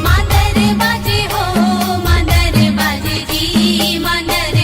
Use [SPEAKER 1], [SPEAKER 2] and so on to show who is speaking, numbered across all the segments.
[SPEAKER 1] मांदर बाजे हो मांदर बाजे जी मांदर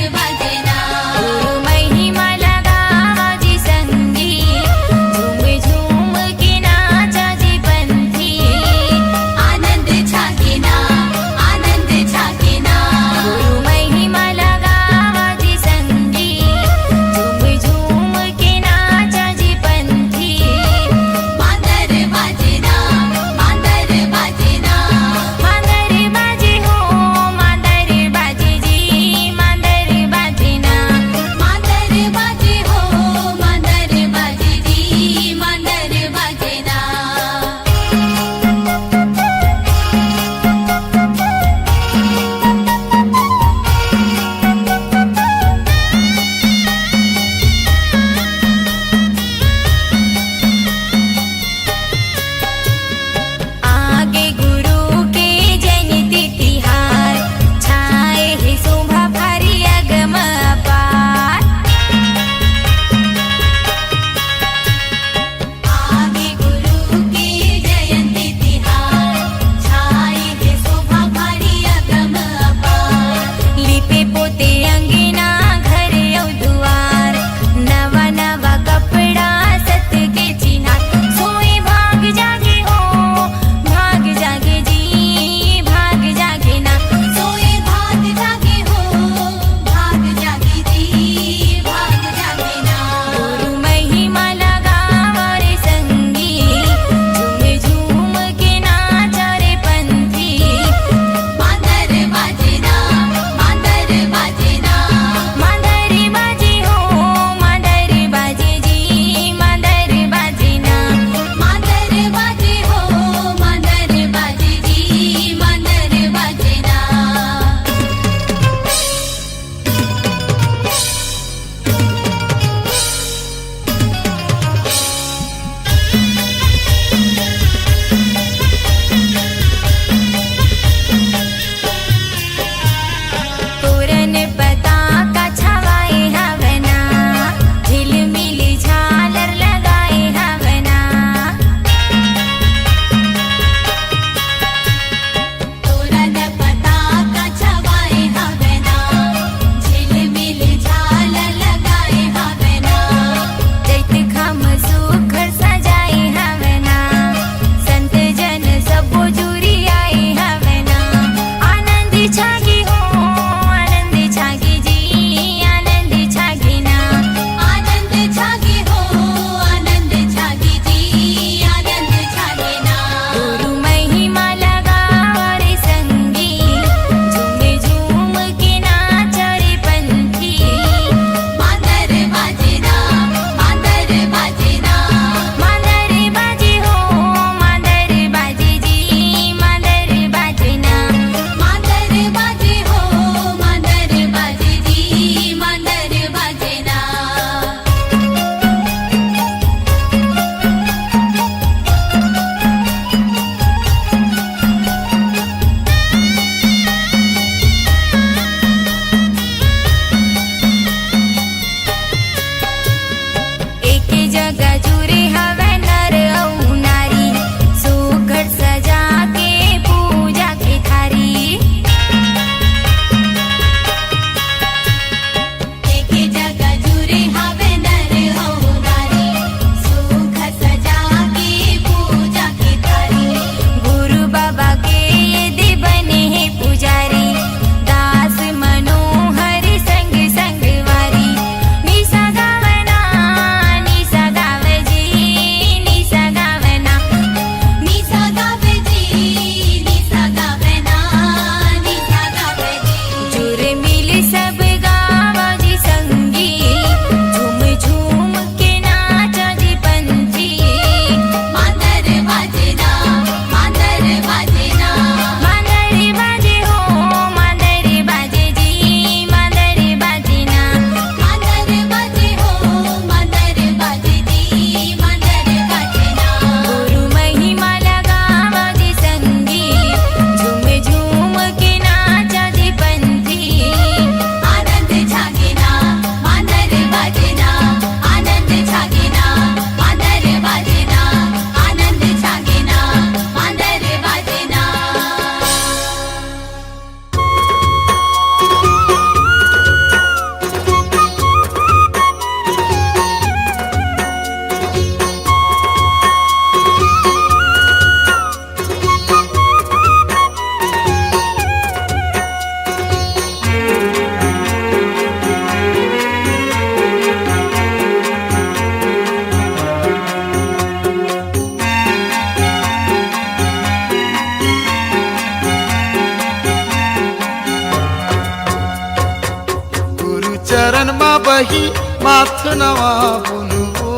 [SPEAKER 1] बही माथ नवा बुनबो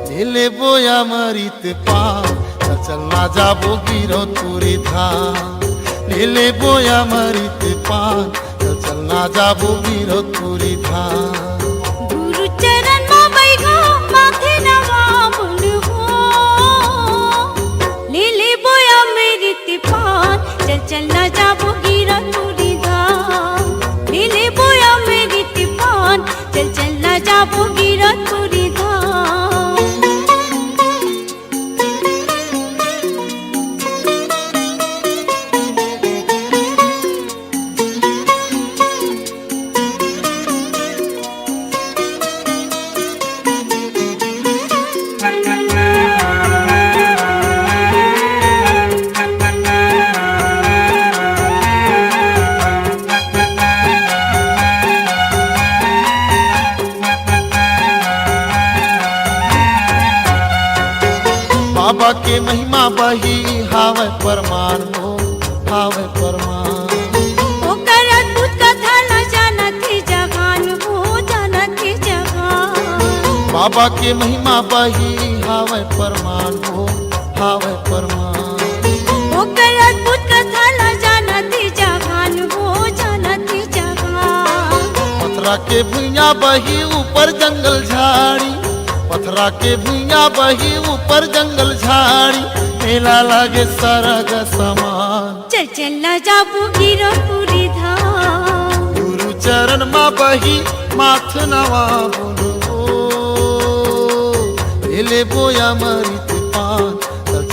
[SPEAKER 1] नीले बोया मरित पान चल ना जाबो गिरो तुरी धाम नीले बोया मरित पान चल ना जाबो गिरो तुरी धाम
[SPEAKER 2] गुरु चरण में बैठो माथे नवा बुनबो नीले बोया मरित पान चल ना जाबो गिरो तुरी धाम नीले बोया मरित पान चल ना जाबो गिरो तुरी धाम
[SPEAKER 1] बाबा के महिमा बही हावे परमान हो हावे परमान
[SPEAKER 2] ओकर अद्भुत कथा न जानत जहान हो जानत जहान
[SPEAKER 1] बाबा के महिमा बही हावे परमान हो हावे परमान
[SPEAKER 2] ओकर अद्भुत कथा न जानत जहान हो जानत जहान
[SPEAKER 1] पथरा के भुइया बही ऊपर जंगल झाड़ी पथरा के भुइया बही ऊपर जंगल झाड़ी मेला लागे सरग समान
[SPEAKER 2] चल ना जाबू गिरो तुरी धाम
[SPEAKER 1] गुरु चरण मा बही माथ नवा बुनबो नीले बोया मरित पान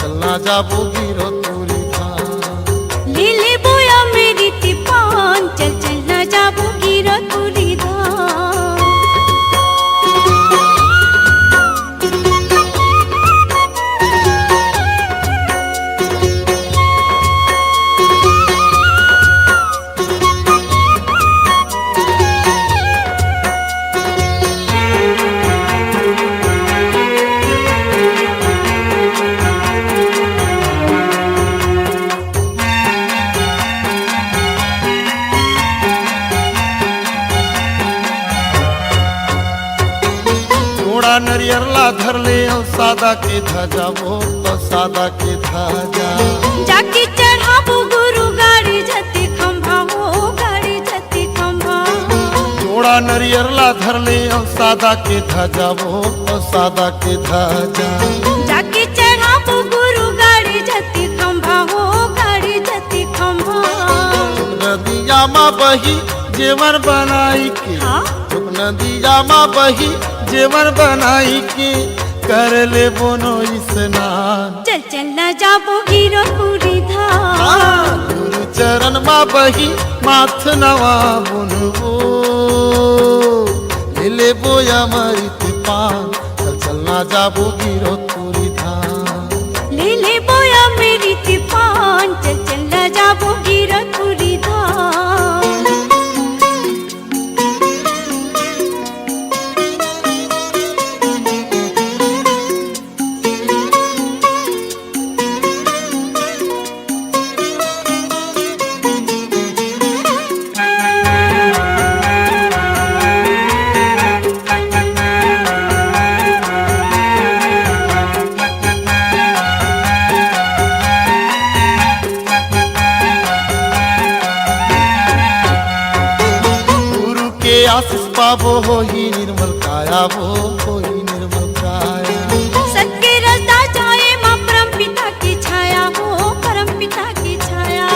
[SPEAKER 1] चल ना जाबो गिरो तुरी धाम
[SPEAKER 2] लीले बोया मेरी तिपान चल ना जाबू गिरो तुरी धाम
[SPEAKER 1] नरियर ला धर ले सादा के ध्वजा वो सादा के ध्वजा
[SPEAKER 2] जाके चढ़ाबू गुरु गाड़ी जति खंभा हो गाड़ी जति खंभा
[SPEAKER 1] जोड़ा नरियर ला धर ले सादा के ध्वजा वो सादा के ध्वजा
[SPEAKER 2] जाके चढ़ाबू गुरु गाड़ी जति खंभा हो गाड़ी जति खंभा
[SPEAKER 1] नदिया माँ बही जेवर बनाई के
[SPEAKER 2] हाँ?
[SPEAKER 1] नदिया माँ बही जेवर बनाई के कर ले बोनो स्नान
[SPEAKER 2] चल ना जाबो गिरो तुरी धाम
[SPEAKER 1] गुरु चरण माँ बही माथ नवा बुनबो नीले बोया मरित पान चल ना जाबो गिरो तुरी धाम
[SPEAKER 2] लीले बोया मेरी तिपान चल ना जाबो गिरो तुरी धाम
[SPEAKER 1] आशीष पाबो हो ही निर्मल काया वो हो ही निर्मल काया
[SPEAKER 2] सत्य रसदा जाए माँ परम पिता की छाया हो परम पिता की छाया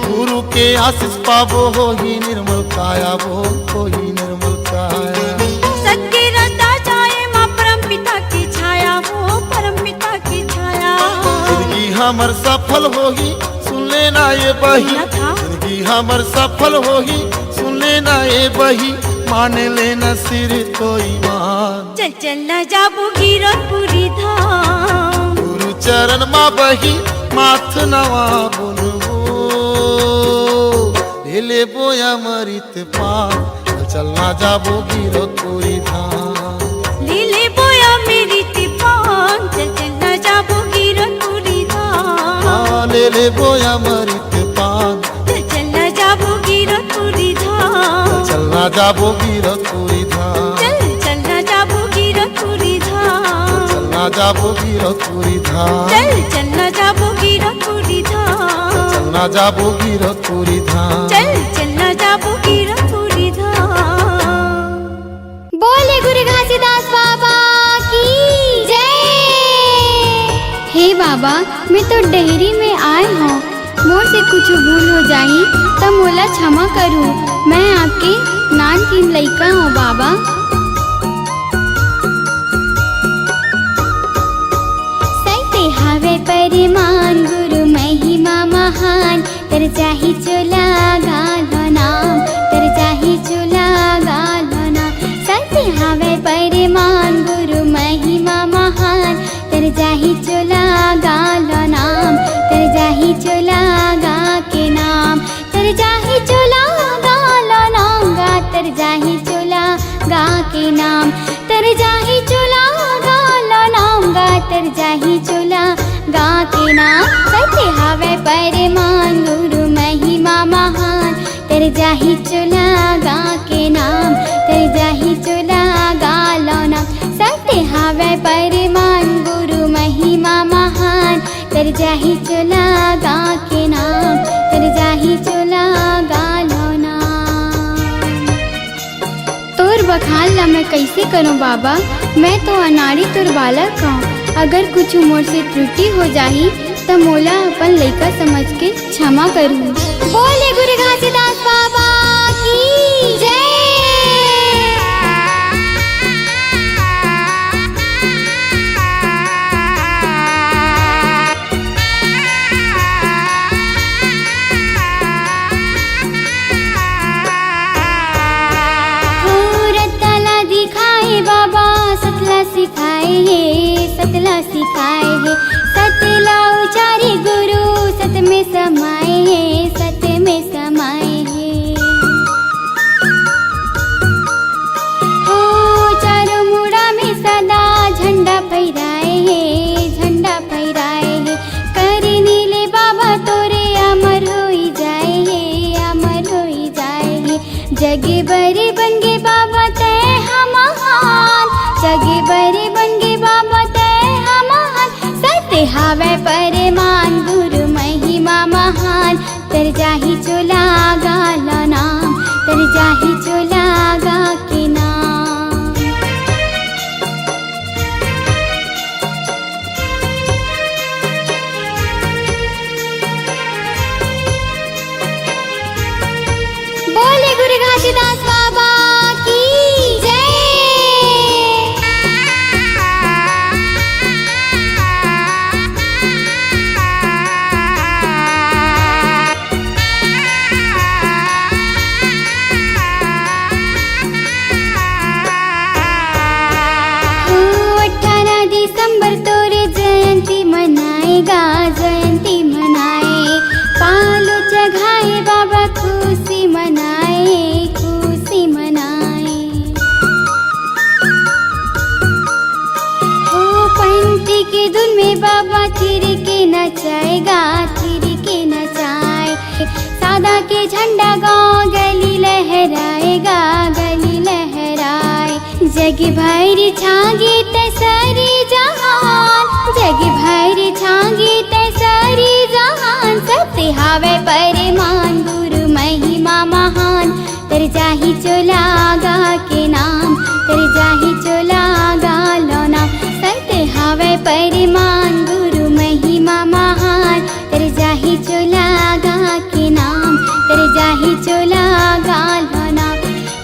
[SPEAKER 1] गुरु के आशीष पाबो हो ही निर्मल काया वो हो ही निर्मल काया
[SPEAKER 2] सत्य रसदा जाए माँ परम पिता की छाया हो परम पिता की छाया
[SPEAKER 1] जिंदगी हमर सफल होगी सुन लेना ये बही जिंदगी हमर सफल होगी सुन लेना ये बही मान लेना सिर तो ईमान
[SPEAKER 2] चल ना जाबू गिरो तुरी धाम
[SPEAKER 1] गुरु चरण माँ बही माथ नवा बुनबो नीले बोया मरित पान चल ना जाबो गिरो तुरी धाम
[SPEAKER 2] लीले बोया मेरी तिपान चल ना जाबू गिरो तुरी धाम
[SPEAKER 1] नीले बोया मरित पान
[SPEAKER 2] चल ना जाबू गिरो तुरी धाम
[SPEAKER 1] चल ना না যাবো গিরতুরি ধাম,
[SPEAKER 2] চল চল না যাবো গিরতুরি ধাম,
[SPEAKER 1] চল না যাবো গিরতুরি ধাম,
[SPEAKER 2] চল চল না যাবো গিরতুরি ধাম,
[SPEAKER 1] চল না যাবো গিরতুরি ধাম।
[SPEAKER 2] चल चल ना जाबो गिरपुरी धाम।
[SPEAKER 3] बोले गुरु घासीदास बाबा की जय। हे बाबा, मैं तो डेहरी में आए हूँ, मोर से कुछ भूल हो जाही तो मोला क्षमा करूँ। मैं आपके नान की लइका हूँ बाबा। सत्य हावे परिमान गुरु महिमा महान, तर चाही चोला गालो नाम, तर चाही चोला गालो नाम। सत्य हावे परिमान गुरु महिमा महान, तर चाही चोला गालो नाम, तर चाही चोला गा के नाम, तर चाही चोला गालो नाम गा, तर चाही चोला गा के नाम, तर चाही चोला गालो नाम गा, तर चाही चोला गा के नाम। सत्य हावे परिमान गुरु महिमा महान, तर जाही चोला गा के नाम, तर जाही चोला गालो नाम। सत्य हावे परिमान गुरु महिमा महान, तर जाही चोला गा के नाम, तर जाही चोला गालो नाम। तोर बखान ला मैं कैसे करूं बाबा, मैं तो अनाड़ी तोर बालक हूँ। अगर कुछ मोर से त्रुटि हो जाही तो मोला अपन लइका समझ के क्षमा करूँ। बोले गुरु घासीदास बाबा की जय। रत्तला दिखाए बाबा, सतला सिखाए है, सतला सिखाए है, सतला उचारे गुरु, सत में समाए है, सत में समाए है। ओ चारों मुड़ा में सदा झंडा फहराए है, झंडा फहराए है, करे नीले बाबा तोरे अमर होई जाए है, अमर होई जाए है। जगे बरे बन गे बाबा तय महान, जगे बरे बन गे बाबा तय महान। सत्य हावे परिमान गुरु महिमा महान, तर जाही चोला गालो नाम, तर जाही चोला गा के नाम। बोले गुरु घासीदास बाबा की जय। ओ 18 दिसंबर तोरे जयंती मनाएगा, जयंती मनाए, पालो चढ़ाए बाबा खुशी मनाए, खुशी मनाए। ओ पंती के धुन में बाबा थिर के नचाएगा, थिर के नचाए, सादा के झंडा गाँव गली लहराएगा, गली लहराए। जग भर छागे तैसारी जहान, जग भर छागे तैसारी जहान। सत्य हावे परिमान गुरु महिमा महान, तर जाही चोला गा के नाम, तर जाही चोला गालो नाम। सत्य हावे परिमान गुरु महिमा महान, तर जाही चोला गा के नाम, तर जाही चोला गालो नाम,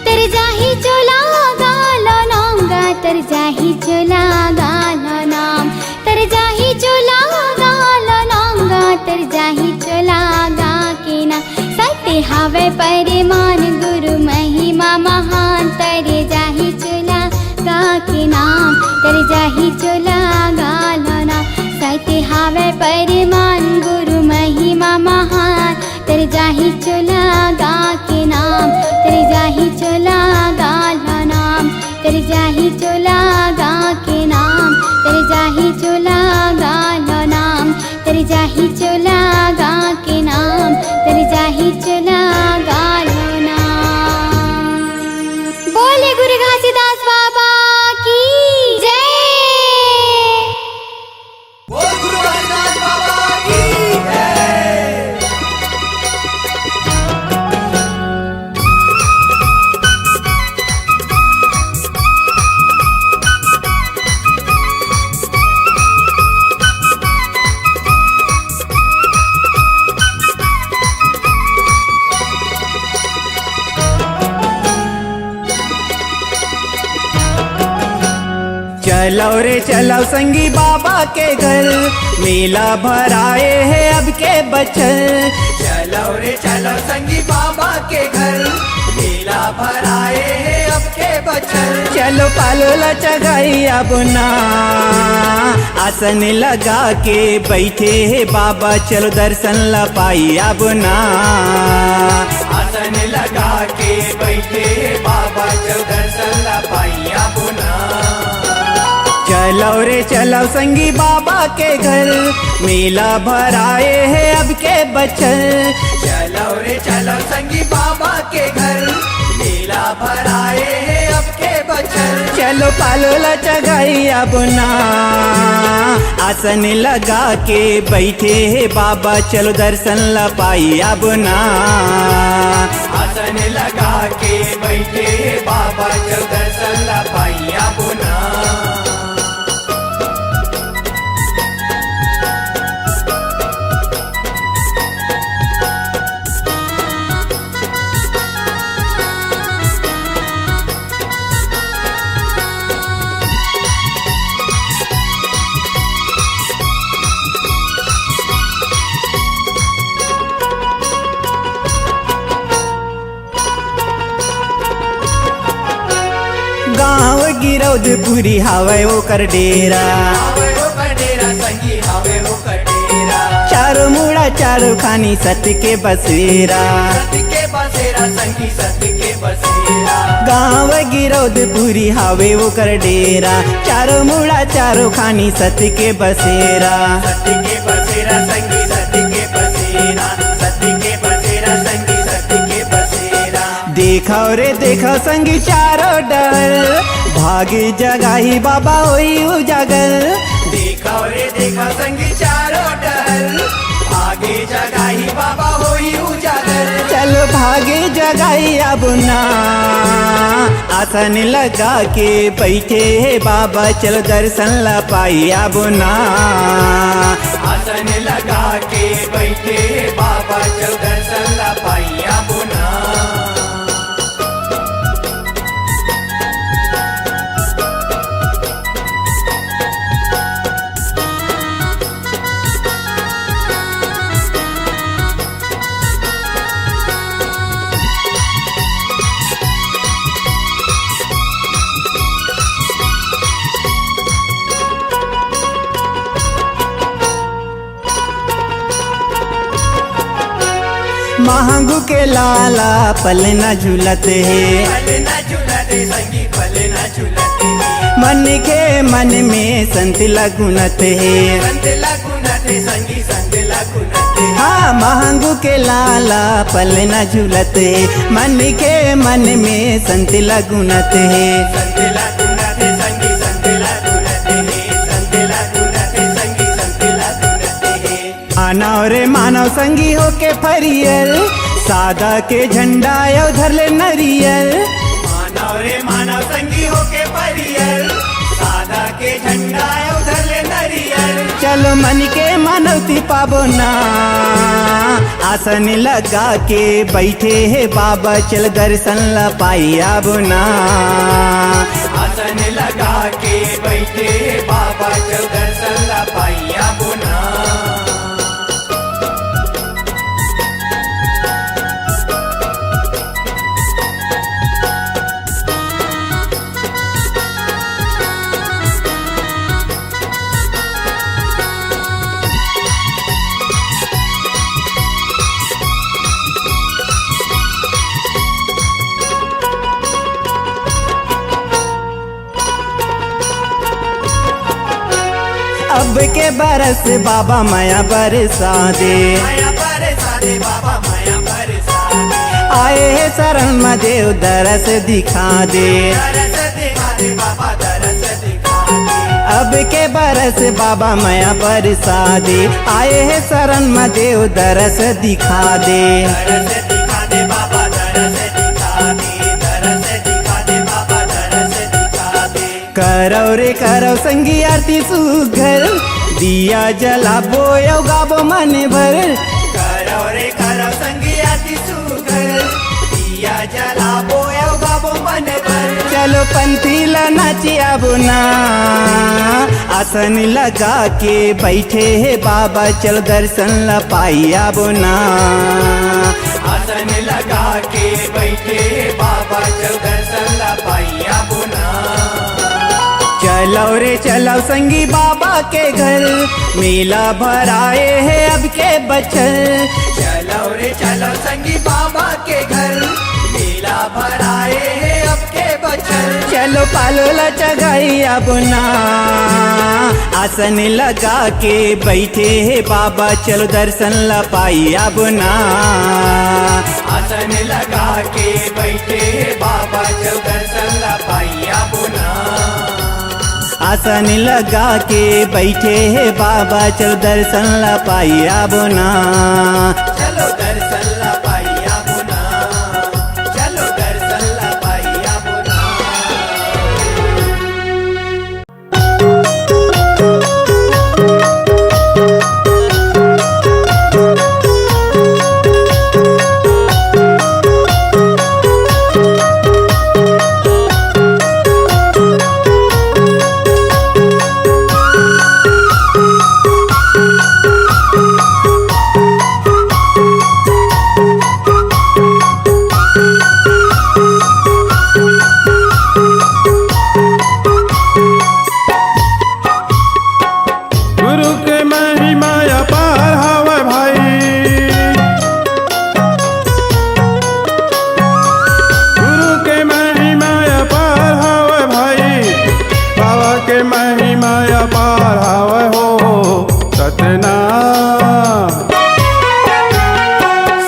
[SPEAKER 3] तर जाही चोला गालो नाम गा, तर जाही चोला गालो नाम, तर जाही चोला गालो नाम गा, तर जाही चोला गा के नाम। सत्य हावे परिमान गुरु महिमा महान, तर जाही चोला गा के नाम, तर जाही चोला गालो नाम। सत्य हावे परिमान गुरु महिमा महान, तर जाही चोला गा के नाम, तर जाही चोला गालो नाम, तर जाही चोला गा के नाम, तर जाही चोला गालो नाम, तर जाही चोला गा के नाम, तर जाही चोला गालो नाम।
[SPEAKER 4] चलो रे चलो संगी बाबा के घर, मेला भराए है अब के बचल। चलो रे चलो संगी बाबा के घर, मेला भराए है अब के बचल। चलो पालो लचगाई अब ना, आसन लगा के बैठे है बाबा, चलो दर्शन ला पाई अब ना। आसन लगा के बैठे है बाबा, चलो दर्शन ला पाई अब ना। चलो रे चलो संगी बाबा के घर, मेला भराए है अब के बचल। चलो रे चलो संगी बाबा के घर, मेला भराए है अब के बचल। चलो पालो लचगाई अब ना, आसन लगा के बैठे है बाबा, चलो दर्शन ला पाई अब ना। आसन लगा के बैठे है बाबा, चलो दर्शन ला पाई अब ना। गाँव गिरौदपुरी हवे ओकर डेरा, चारों मुड़ा चारों खानी सत्य के बसेरा। गाँव गिरौदपुरी हवे ओकर डेरा, चारों मुड़ा चारों खानी सत्य के बसेरा। देखो रे देखो संगी चारों डर, भागी जगाही बाबा होई उजागर। देखो रे देखो संगी चारों डर, भागी जगाही बाबा होई उजागर। चलो भागे जगाही अब ना, आसन लगा के बैठे है बाबा, चलो दर्शन ला पाई अब ना। आसन लगा के बैठे है बाबा, चलो दर्शन ला पाई अब ना। महंगू के लाला पल न झूलते है, मन के मन में संत लगुनत है। हाँ महंगू के लाला पल न झूलते, मन के मन में संत लगुनत है। मानव रे मानव संगी हो के फरियल, सादा के झंडा उधर ले नरियल। मानव रे मानव संगी हो के फरियल, सादा के झंडा उधर ले नरियल। चलो मन के मानवती पाबो ना, आसन लगा के बैठे है बाबा, चल दर्शन ला पाई अब ना। आसन लगा के बैठे है बाबा, चल दर्शन ला पाई अब ना। अब के बरस बाबा माया बरसा दे, बाबा माया बरसा दे। आए है शरण में देव दरस दिखा दे, बाबा दरस दिखा दे। अब के बरस बाबा माया बरसा दे, आए है शरण में देव दरस दिखा दे। बाबा दरस दिखा दे, दरस दिखा दे बाबा दरस दिखा दे। करो रे करो संगी आरती सुघर, दिया जला बोयो गाबो मन भर। करो रे करो संगी आरती सुघर, दिया जला बोयो गाबो मन भर। चलो पंथी ला नाचिया बुना आसन लगा के बैठे है बाबा चल दर्शन ला पाइया बुना आसन लगा के बैठे बाबा चल दर्शन ला पाइया बुना चलो रे चलो संगी बाबा के घर मेला भराए है अब के बचल चलो रे चलो संगी बाबा के घर मेला भराए है अब के बचल चलो पालोला चगाई बुना आसन लगा के बैठे है बाबा चलो दर्शन ला पाइया बुना आसन लगा के बैठे है बाबा चलो दर्शन ला पाइया बुना आसन लगा के बैठे है बाबा चलो दर्शन ला पाइया बुना चलो दर्शन ला पाइया बुना चलो दर्शन ला पाइया बुना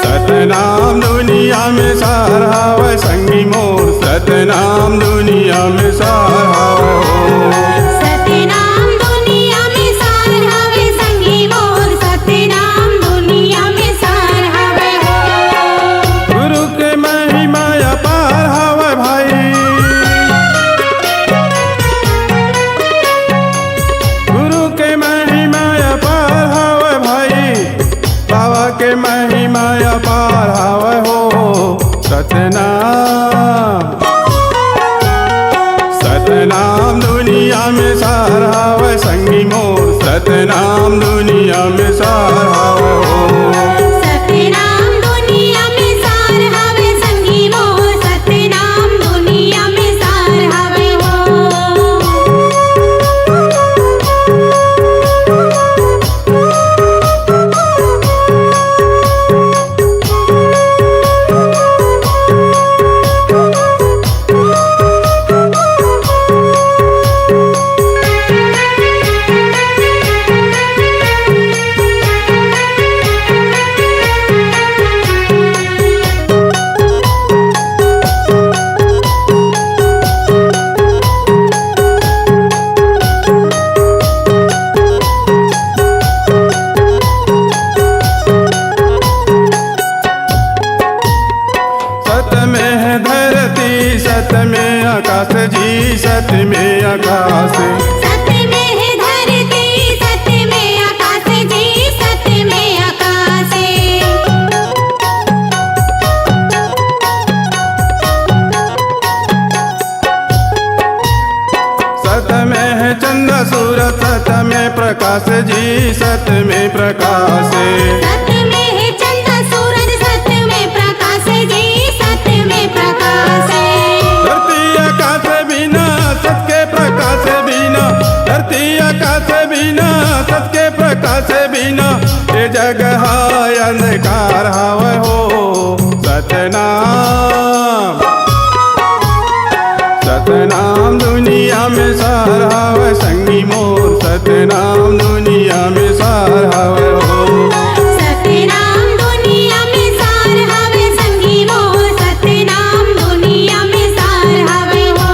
[SPEAKER 5] सतनाम दुनिया में सराहवे संगी मोर सतनाम दुनिया में सराहवे
[SPEAKER 2] सतनाम दुनिया में सराहवे संगी मोर सतनाम दुनिया में सराहवे
[SPEAKER 5] गुरु के महिमा अपार हवे भाई गुरु के महिमा अपार हवे भाई बाबा के महिमा अपार हवे हो सतनाम दुनिया में सराहवे संगी मोर सतनाम दुनिया में सराहवे हो
[SPEAKER 2] सतनाम दुनिया में सराहवे संगी मोर सतनाम दुनिया में सराहवे हो
[SPEAKER 5] सत में है धरती सत में आकाश जी सत में आकाश
[SPEAKER 2] सत में है धरती सत में आकाश जी सत में आकाश
[SPEAKER 5] सत में है चंद्र सूरज सत में प्रकाश जी सत में प्रकाश
[SPEAKER 2] सत में है चंद्र सूरज सत में प्रकाश जी सत में प्रकाश
[SPEAKER 5] धरती आकाश बिना सत के प्रकाश बिना धरती आकाश बिना सत के प्रकाश बिना ये जगह अंधकार हवे हो सतनाम सतनाम दुनिया में सराहवे संगी मोर सतनाम दुनिया में सराहवे हो
[SPEAKER 2] सतनाम दुनिया में सराहवे संगी मोर सतनाम दुनिया में सराहवे हो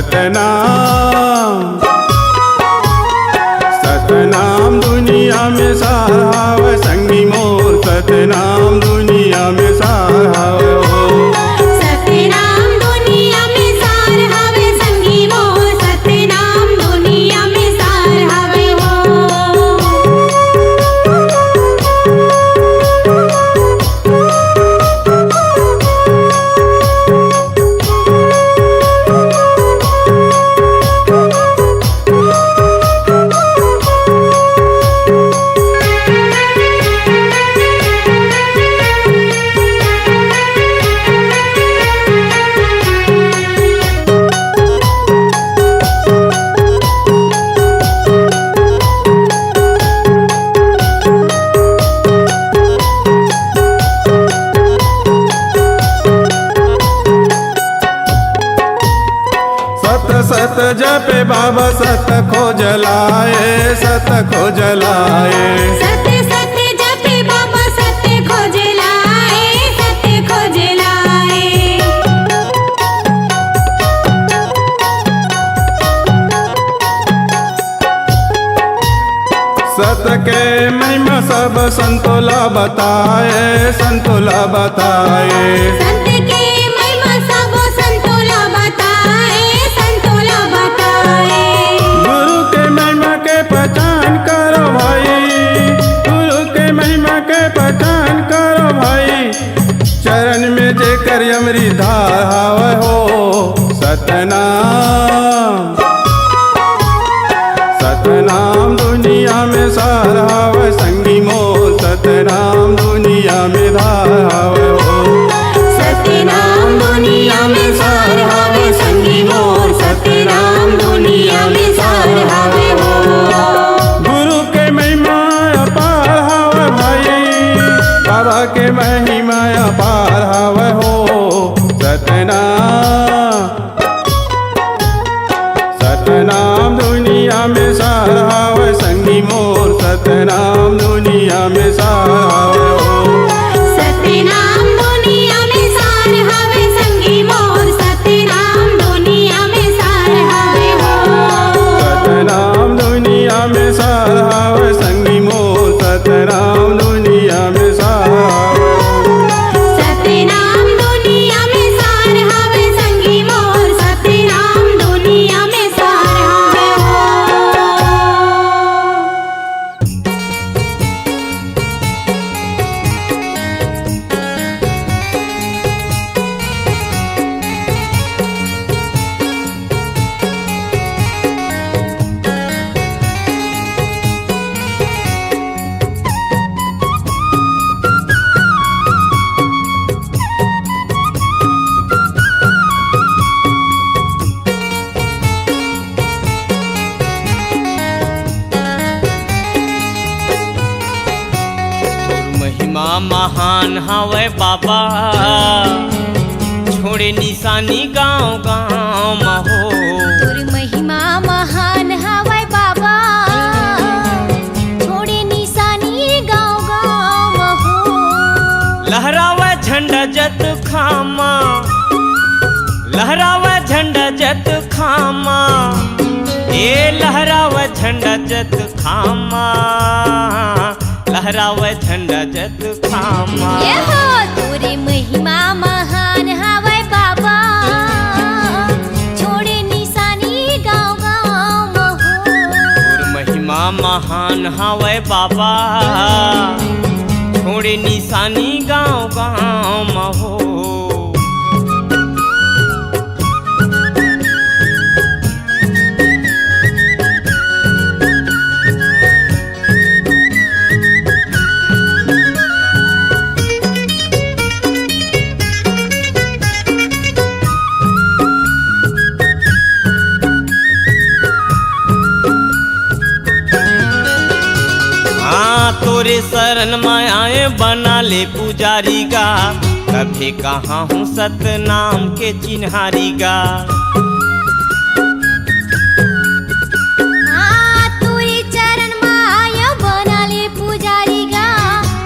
[SPEAKER 5] सतनाम सतनाम दुनिया में सहाव संगी मोर सतनाम दुनिया में सहाव
[SPEAKER 2] सतनाम दुनिया में सार हवे संगी मोर सतनाम दुनिया में सार हवे हो
[SPEAKER 5] सत जपे बाबा सत खोज लाए सत खोज लाए
[SPEAKER 2] सत्य सत्य जपे बाबा सत्य खोज लाए सत्य खोज लाए
[SPEAKER 5] सत के महिमा सब संतोला बताए संतोला बताए
[SPEAKER 2] संत के महिमा सब संतोला बताए संतोला बताए
[SPEAKER 5] गुरु के महिमा के पहचान करो भाई गुरु के महिमा के पहचान करो भाई चरण में जेकर अमरी धार हावे हो सतनाम सतनाम दुनिया में सार हावे संगी मोर सतनाम दुनिया में धार हावे हो
[SPEAKER 2] सतनाम दुनिया में सार हवे संगी मोर सतनाम दुनिया में सार हवे हो
[SPEAKER 5] गुरु के महिमा अपार हावे भाई बाबा के महिमा अपार हावे हो सतनाम सतनाम दुनिया में सार हावे संगी मोर सतनाम दुनिया में सार हावे हो
[SPEAKER 2] सतनाम दुनिया में सार हवे संगी मोर सतनाम दुनिया में सार हवे हो
[SPEAKER 5] सतनाम दुनिया में सार हावे संगी मोर सतनाम दुनिया में सार हावे
[SPEAKER 2] सतनाम दुनिया में सार हवे संगी मोर सतनाम दुनिया में सार हवे हो
[SPEAKER 6] महिमा महान हवे बाबा छोड़े निशानी गाँव गाँव महो
[SPEAKER 3] तोर महिमा महान हवै बाबा छोड़े निशानी गाँव गाँव हो
[SPEAKER 6] लहरावे झंडा जत खामा लहरावे झंडा जत खामा ए लहरावे झंडा जत खामा लहरावे झंडा जत खामा
[SPEAKER 3] ये हो तोरे महिमा महान हवै बाबा छोड़े निशानी गाँव गाँव हो
[SPEAKER 6] और महिमा महान हवे बाबा छोड़े निशानी गाँव गाँव महो तोरे शरण में आए बना ले पुजारी गा कभी कहाँ हूँ सतनाम के चिन्हारी गा
[SPEAKER 3] तोरे चरण माया बना ले पुजारी गा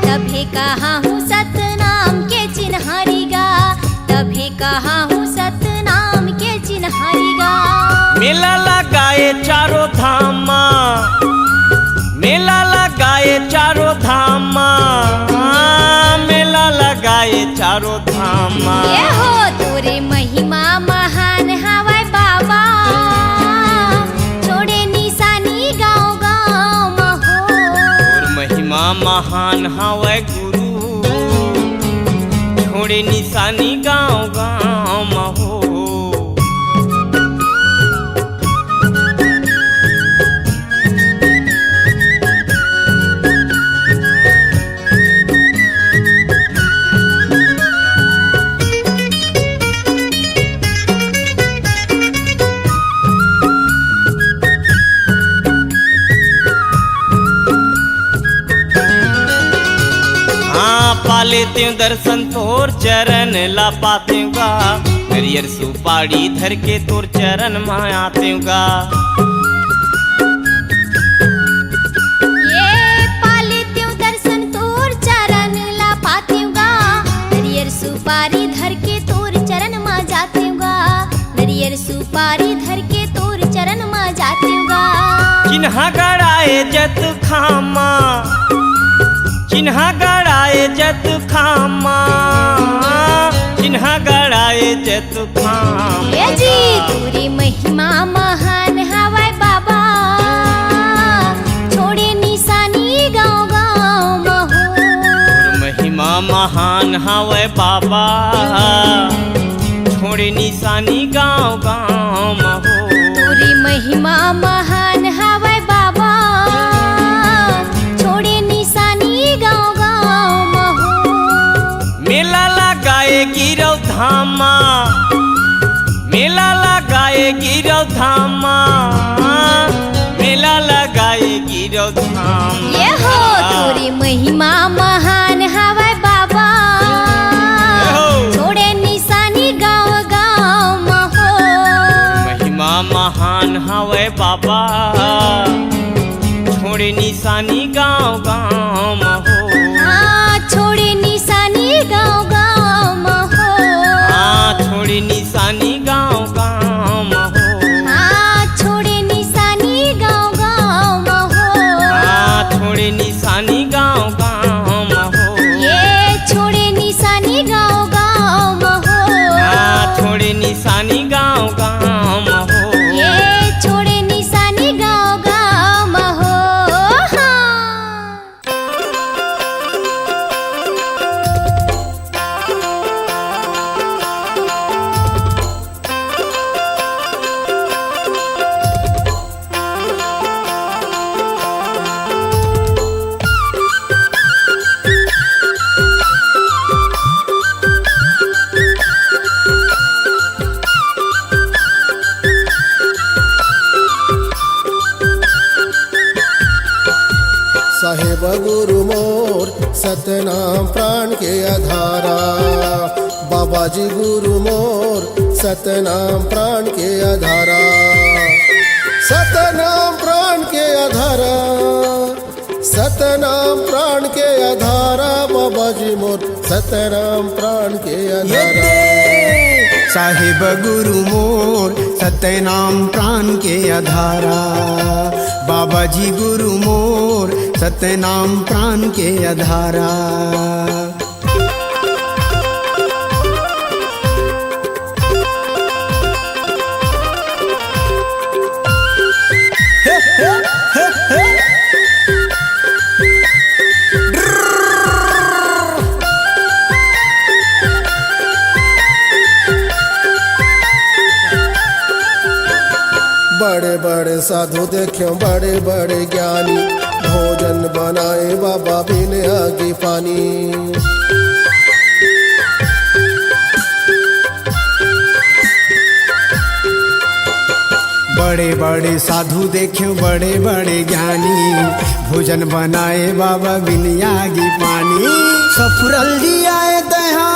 [SPEAKER 3] तभे कहा हूँ सतनाम के चिन्हारी गा तभे कहा हूँ सतनाम के चिन्हारी गा
[SPEAKER 6] मेला लगाए चारों धामा, मेला लगाए चारों धामा, मेला लगाए चारों धामा।
[SPEAKER 3] ये हो तोरे महिमा महान हवाय बाबा, छोड़े निशानी गाँव गाँव महो।
[SPEAKER 6] और महिमा महान हवै गुरु, छोड़े निशानी गाँव गाँव महो। पा लेते हूँ दर्शन तोर चरण ला पाते गा, नरियर सुपारी धर के तोर चरण में आते गा।
[SPEAKER 3] ये पा लेते हूँ दर्शन तोर चरण ला पाते गा, नरियर सुपारी धर के तोर चरण में जाते गा, नरियर सुपारी धर के तोर चरण में जाते गा।
[SPEAKER 6] चिन्हा गड़ाए जत खामा, चिन्हा गड़ाए जत खामा, चिन्हा गड़ाए जत खामा।
[SPEAKER 3] ये जी तोरी महिमा महान हवाय बाबा, छोड़े निशानी गाँव गाँव महो।
[SPEAKER 6] महिमा महान हवै बाबा, छोड़े निशानी गाँव गाँव महो।
[SPEAKER 3] तोरी महिमा महान हवाय बाबा, छोड़े निशानी गाँव गाँव महो।
[SPEAKER 6] मेला लगाए गिरौ धामा, मेला लगाए गिरौ धामा, मेला लगाए गिरौ धामा।
[SPEAKER 3] ये हो तोरी महिमा महान हवाय बाबा, छोड़े निशानी गाँव गाँव महो।
[SPEAKER 6] महिमा महान हवै बाबा, छोड़े निशानी गाँव गाँव महो।
[SPEAKER 3] हाँ छोड़े निशानी गाँव गाँव महो।
[SPEAKER 6] हाँ छोड़े निशानी गाँव गाँव महो।
[SPEAKER 3] हाँ छोड़े निशानी गाँव गाँव महो।
[SPEAKER 6] हाँ छोड़े निशानी गाँव गाँव महो।
[SPEAKER 3] ये छोड़े निशानी गाँव गाँव महो।
[SPEAKER 6] हाँ छोड़े निशानी गाँव गाँव महो।
[SPEAKER 3] ये छोड़े निशानी गाँव गाँव महो। हाँ।
[SPEAKER 1] साहेब गुरु मोर सतनाम प्राण के आधारा, बाबा जी गुरु मोर सतनाम प्राण के आधारा, सतनाम प्राण के आधारा, सतनाम प्राण के आधारा, बाबा जी मोर सतनाम प्राण के आधारा।
[SPEAKER 4] साहिब गुरु मोर सतनाम प्राण के आधारा, बाबा जी गुरु मोर सतनाम प्राण के आधारा।
[SPEAKER 1] बड़े बड़े साधु देखे बड़े बड़े ज्ञानी, भोजन बनाए बाबा बिन आगे पानी।
[SPEAKER 4] बड़े बड़े साधु देखे बड़े बड़े ज्ञानी, भोजन बनाए बाबा बिनियागी पानी। सफरल दियाए तहाँ,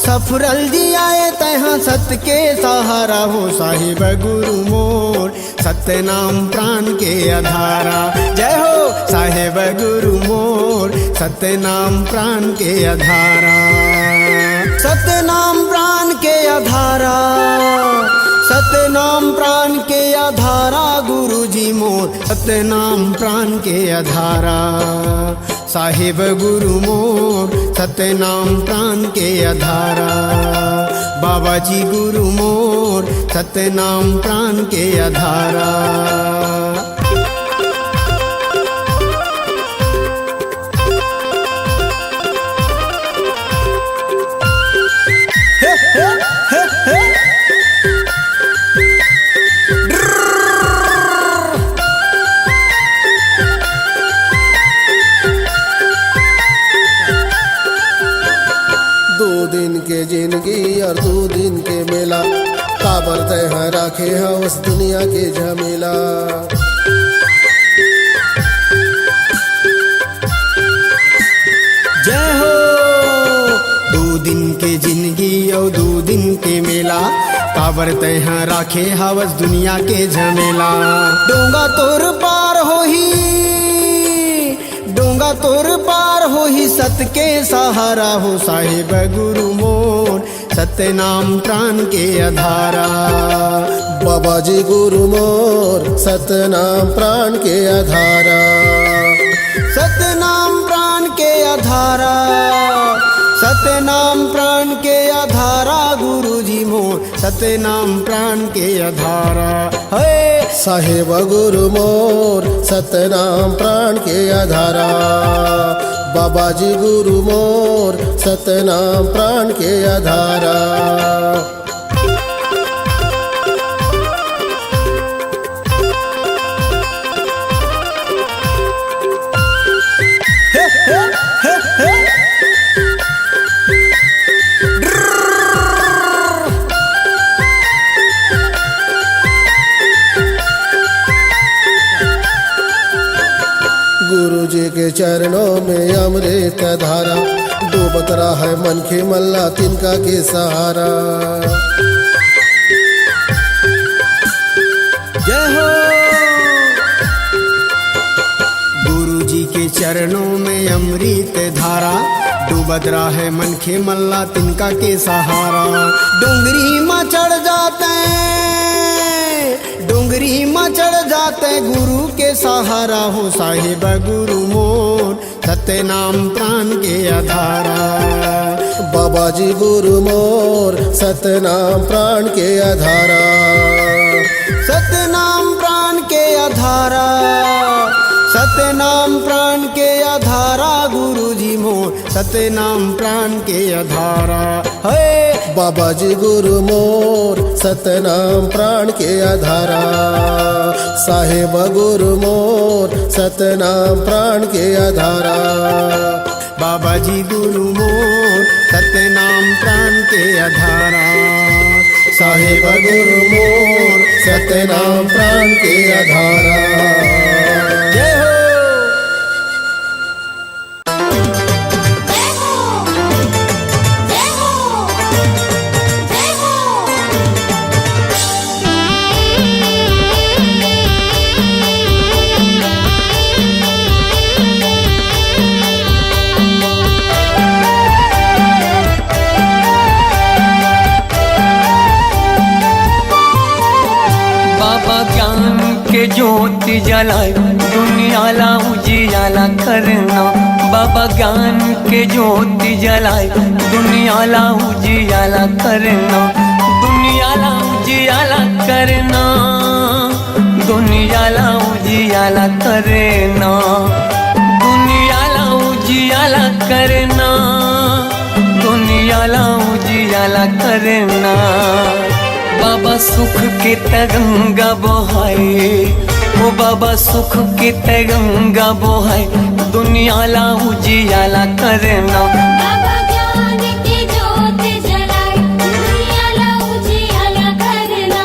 [SPEAKER 4] सफरल दियाए तहाँ, सत के सहारा हो साहिब गुरु मोर सतनाम प्राण के आधारा। जय हो साहिब गुरु मोर सतनाम प्राण के आधारा, सतनाम प्राण के आधारा, सतनाम
[SPEAKER 7] मोर सतनाम प्राण के आधारा। साहेब गुरु मोर सतनाम प्राण के आधारा। बाबा जी गुरु मोर सतनाम प्राण के आधारा।
[SPEAKER 8] दो दिन के जिंदगी और 2 दिन के मेला, काबर तय है राखे है उस दुनिया के झमेला।
[SPEAKER 7] जय हो। 2 दिन के जिंदगी और 2 दिन के मेला, काबर तय है राखे हवस दुनिया के झमेला। डोंगा तोर पार होही, डोंगा तोर पार होही, सत के सहारा हो। साहेब गुरु मोर सतनाम प्राण के आधारा।
[SPEAKER 8] बाबा जी गुरु मोर सतनाम प्राण के आधारा।
[SPEAKER 7] सतनाम प्राण के आधारा। सतनाम प्राण के आधारा। गुरु जी मोर सतनाम प्राण के आधारा। है
[SPEAKER 8] साहेब गुरु मोर सतनाम प्राण के आधारा। बाबा जी गुरु मोर सतनाम प्राण के आधारा। गुरु जी के चरणों में अमृत धारा, डूबत रहा है मन के मल्ला तिनका के सहारा।
[SPEAKER 7] जय हो। गुरु जी के चरणों में अमृत धारा, डूबत रहा है मन के मल्ला तिनका के सहारा। डोंगरी में चढ़ जाते, डोंगरी में चढ़ जाते, गुरु के सहारा हो। साहेब गुरु मोर सतनाम प्राण के आधारा।
[SPEAKER 8] बाबा जी गुरु मोर सतनाम प्राण के आधारा।
[SPEAKER 7] सतनाम प्राण के आधारा। सतनाम प्राण के आधारा। गुरु जी मोर सतनाम प्राण के आधारा। है
[SPEAKER 8] बाबा जी गुरु मोर सतनाम प्राण के आधारा। साहेब गुरु मोर सतनाम प्राण के आधारा।
[SPEAKER 7] बाबा जी गुरु मोर सतनाम प्राण के आधारा।
[SPEAKER 8] साहेब गुरु मोर सतनाम प्राण के आधारा।
[SPEAKER 7] जय हो।
[SPEAKER 9] के ज्योति जलाए दुनिया ला उजियाला करना। बाबा ज्ञान के ज्योति जलाए दुनिया ला उजियाला करना। दुनिया ला उजियाला करना। दुनिया ला उजियाला करना। दुनिया ला उजियाला करना। दुनिया ला उजियाला करना। बाबा सुख के तरंगा बहाए, ओ बाबा सुख के तरंगा बहाए, दुनिया ला उजियाला करना।
[SPEAKER 3] बाबा ज्ञान की ज्योत जलाए दुनिया ला उजियाला करना।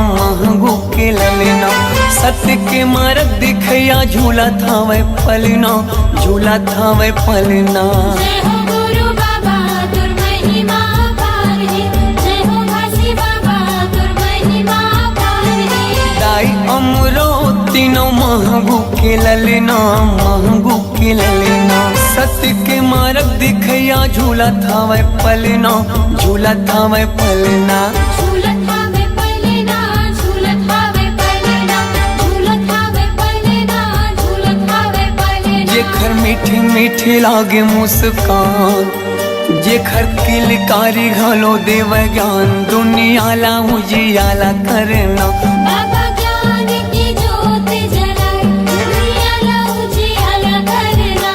[SPEAKER 9] महंगू के ललना सत्य के मार्ग दिखैया झूला थावे पलना झूला थावे पलना।
[SPEAKER 3] जय हो गुरु बाबा तुर महिमा पार है, जय हो घासी बाबा तुर महिमा पार है।
[SPEAKER 9] दाई अमरो तीनों महंगू के ललना महंगू के ललना सत्य के मार्ग दिखैया झूला थावे पलना झूला थावे पलना।
[SPEAKER 3] झूलत हावे पलना झूलत हावे पलना झूलत हावे पलना झूलत हावे पलना।
[SPEAKER 9] जेखर मीठी मीठी लागे मुस्कान जेखर किलकारी घलो देव ज्ञान दुनिया ला उजियाला करना।
[SPEAKER 3] बाबा ज्ञान की ज्योत जलाए दुनिया ला उजियाला करना।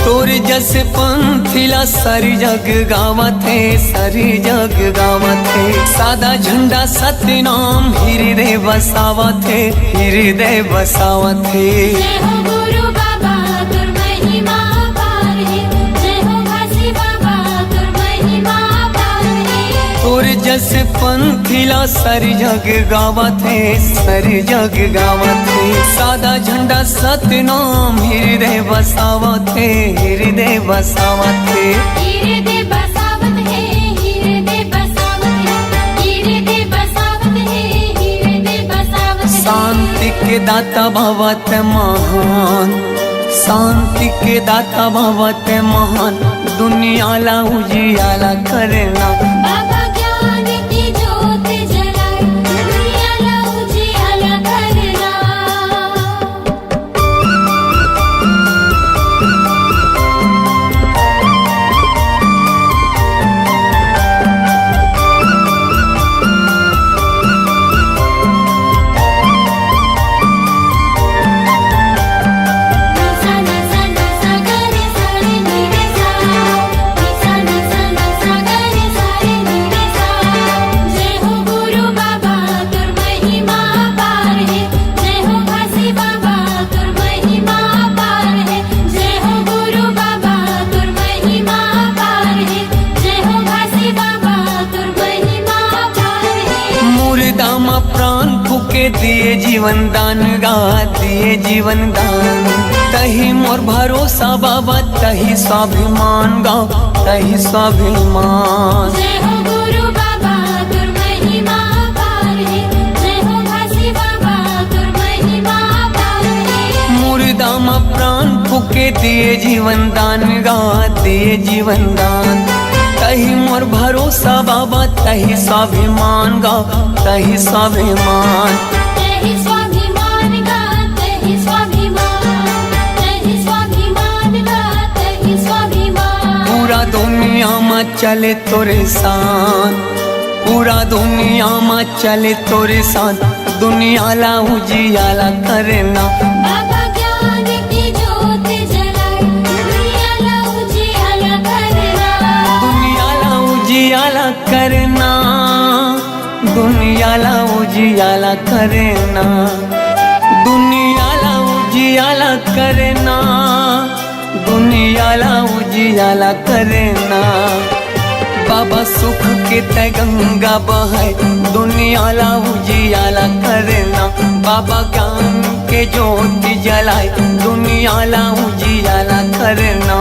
[SPEAKER 9] तोर जस पंथिला सारी जग गावत है सारी जग गावत है सादा झंडा सत्य नाम हृदय बसावत है हृदय बसावत है।
[SPEAKER 3] जय हो गुरु बाबा तुर महिमा पार है, जय हो घासी बाबा तुर महिमा पार है।
[SPEAKER 9] तोर जस पंथिला सारी जग गावत है सारी जग गावत है सादा झंडा सत्य नाम हृदय बसावत है हृदय बसावत है।
[SPEAKER 3] हृदय बसावत है हृदय बसावत है हृदय बसावत है हृदय बसावत है।
[SPEAKER 9] शांति के दाता भवत महान शांति के दाता भवत महान दुनिया ला उजियाला करना।
[SPEAKER 3] बाबा ज्ञान की ज्योत जलाए दुनिया ला उजियाला करना। निसा निसा निसा गरे सारे नीरे सा निसा निसा निसा गरे सारे नीरे सा। जय हो गुरु बाबा तुर महिमा पार है, जय हो घासी बाबा तुर महिमा पार है। जय हो गुरु बाबा तुर महिमा पार है, जय हो घासी बाबा तुर महिमा पार है।
[SPEAKER 9] मुर्दा मा प्राण फूके दिए जीवन दान गा दिए जीवन दान तही मोर भरोसा बाबा तही स्वाभिमान गा तही स्वाभिमान।
[SPEAKER 3] जय हो गुरु बाबा तुर महिमा पार है, जय हो घासी बाबा तुर महिमा पार है।
[SPEAKER 9] मुर्दा मा प्राण फूके दिए जीवन दान गा दिए जीवन दान तही मोर भरोसा बाबा तही स्वाभिमान गा तही स्वाभिमान।
[SPEAKER 3] तहि स्वाभिमान गा तहि स्वाभिमान तहि स्वाभिमान गा तहि स्वाभिमान।
[SPEAKER 9] पूरा दुनिया में चले तोरे साथ पूरा दुनिया में चले तोरे साथ दुनिया ला उजियाला करना।
[SPEAKER 3] बाबा ज्ञान की ज्योत जलाए दुनिया ला उजियाला करना।
[SPEAKER 9] दुनिया ला उजियाला करना दुनिया ला उजियाला करना दुनिया ला उजियाला करना दुनिया ला उजियाला करना। बाबा सुख के तय गंगा बहाय दुनिया ला उजियाला करना। बाबा ज्ञान के ज्योति जलाए दुनिया ला उजियाला करना।